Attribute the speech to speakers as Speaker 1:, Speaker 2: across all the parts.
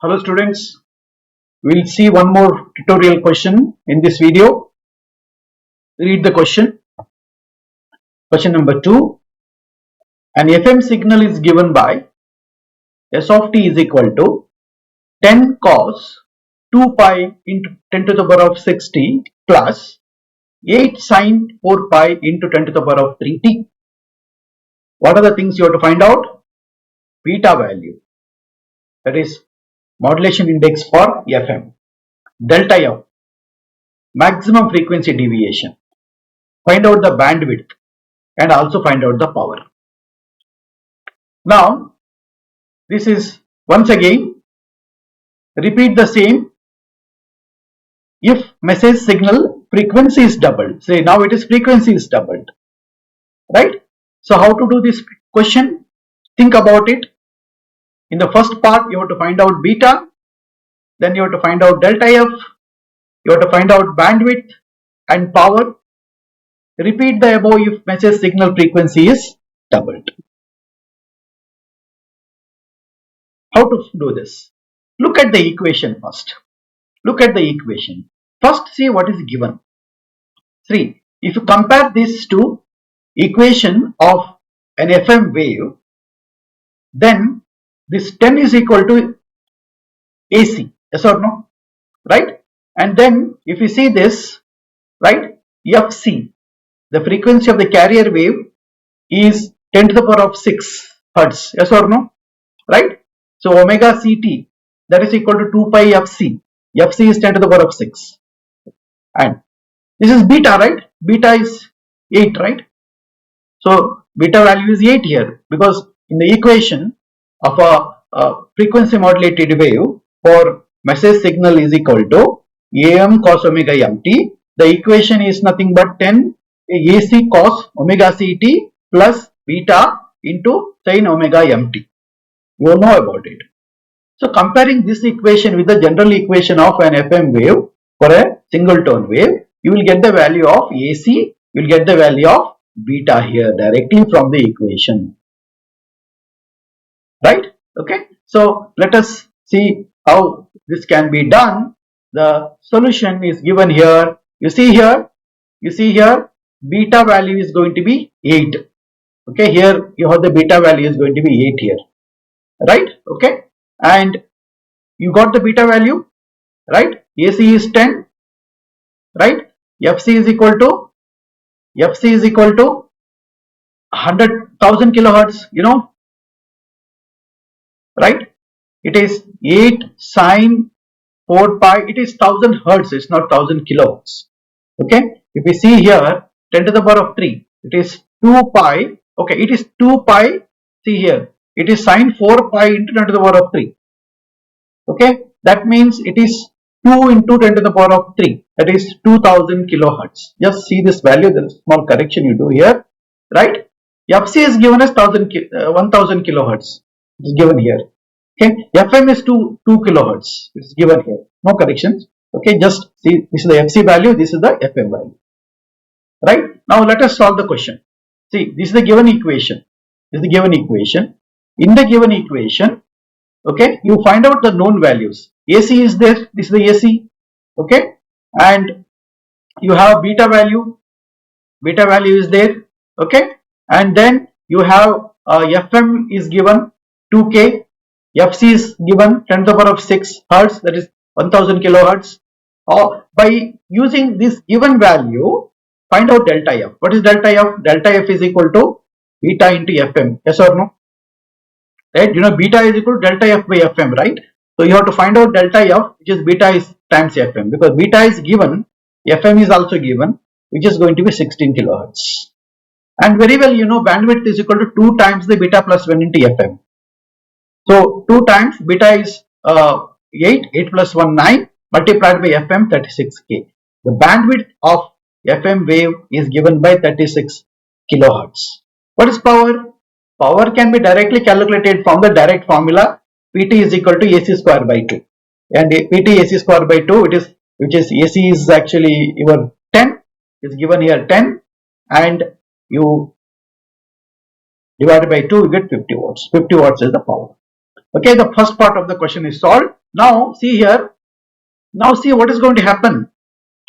Speaker 1: Hello students, we'll see one more tutorial question in this video. Read the question. Question number 2. An FM signal is given by S of t is equal to 10 cos 2 pi into 10 to the power of 6t plus 8 sin 4 pi into 10 to the power of 3t. What are the things you have to find out? Beta value, that is modulation index for FM, delta F, maximum frequency deviation, find out the bandwidth and also find out the power. Now this is once again repeat the same. If message signal frequency is doubled, say now it is frequency is doubled, right? So how to do this question? Think about it. In the first part you have to find out beta, then you have to find out delta F, you have to find out bandwidth and power. Repeat the above if message signal frequency is doubled. How to do this? Look at the equation first. Look at the equation. First see what is given. 3. If you compare this to equation of an FM wave, then this 10 is equal to AC, yes or no? Right? And then if you see this, right, FC, the frequency of the carrier wave is 10 to the power of 6 hertz, yes or no? Right? So omega CT, that is equal to 2 pi FC. FC is 10 to the power of 6. And this is beta, right? Beta is 8, right? So beta value is 8 here, because in the equation of a frequency modulated wave for message signal is equal to AM cos omega mt. The equation is nothing but 10 AC cos omega CT plus beta into sin omega mt. You know about it. So comparing this equation with the general equation of an FM wave for a single tone wave, you will get the value of AC, you will get the value of beta here directly from the equation. Right? Okay. So let us see how this can be done. The solution is given here. You see here, beta value is going to be 8. Okay, here you have the beta value is going to be 8 here. Right? Okay. And you got the beta value, right? AC is 10, right? FC is equal to 100,000 kilohertz, you know, right? It is 8 sine 4 pi, it is 1000 hertz, it's not 1000 kilohertz. Okay, if we see here 10 to the power of 3, it is 2 pi. Okay, it is 2 pi. See here, it is sine 4 pi into 10 to the power of 3. Okay, that means it is 2 into 10 to the power of 3, that is 2000 kilohertz. Just see this value, there is small correction you do here, right? FC is given as 1000 kilohertz, it is given here. Okay, FM is 2 kilohertz, it is given here, no corrections. Okay, just see, this is the FC value, this is the FM value. Right? Now let us solve the question. See, this is the given equation. This is the given equation. In the given equation, okay, you find out the known values. AC is there, this is the AC, okay, and you have beta value is there, okay, and then you have FM is given 2K, FC is given 10 to the power of 6 hertz, that is 1000 kilohertz. By using this given value, find out delta F. What is delta F? Delta F is equal to beta into FM, yes or no? Right? You know beta is equal to delta F by FM, right? So you have to find out delta F, which is beta is times FM, because beta is given, FM is also given, which is going to be 16 kilohertz. And very well, you know bandwidth is equal to 2 times the beta plus 1 into FM. So 2 times beta is 8 plus 1 9 multiplied by FM 36K. The bandwidth of FM wave is given by 36 kilohertz. What is power? Power can be directly calculated from the direct formula PT is equal to AC square by 2. And PT AC square by 2, which is AC is actually your 10, is given here 10, and you divide by 2, you get 50 watts. 50 watts is the power. Okay, the first part of the question is solved. Now see here, now see what is going to happen,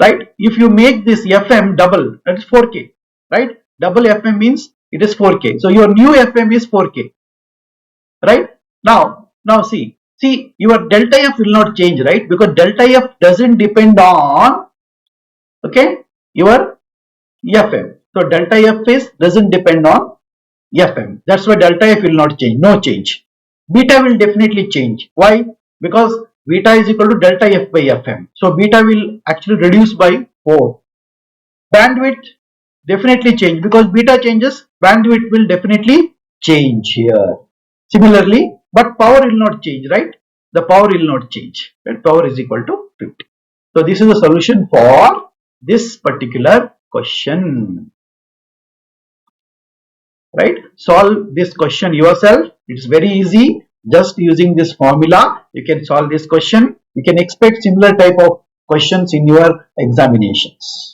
Speaker 1: right? If you make this FM double, that is 4K, right? Double FM means it is 4K. So your new FM is 4K, right? Now see your delta F will not change, right? Because delta F doesn't depend on, okay, your FM. So delta F is doesn't depend on FM. That's why delta F will not change, no change. Beta will definitely change. Why? Because beta is equal to delta F by FM. So beta will actually reduce by 4. Bandwidth definitely change, because beta changes, bandwidth will definitely change here. Similarly, but power will not change, right? The power will not change. Right? Power is equal to 50. So this is the solution for this particular question. Right? Solve this question yourself. It's very easy. Just using this formula, you can solve this question. You can expect similar type of questions in your examinations.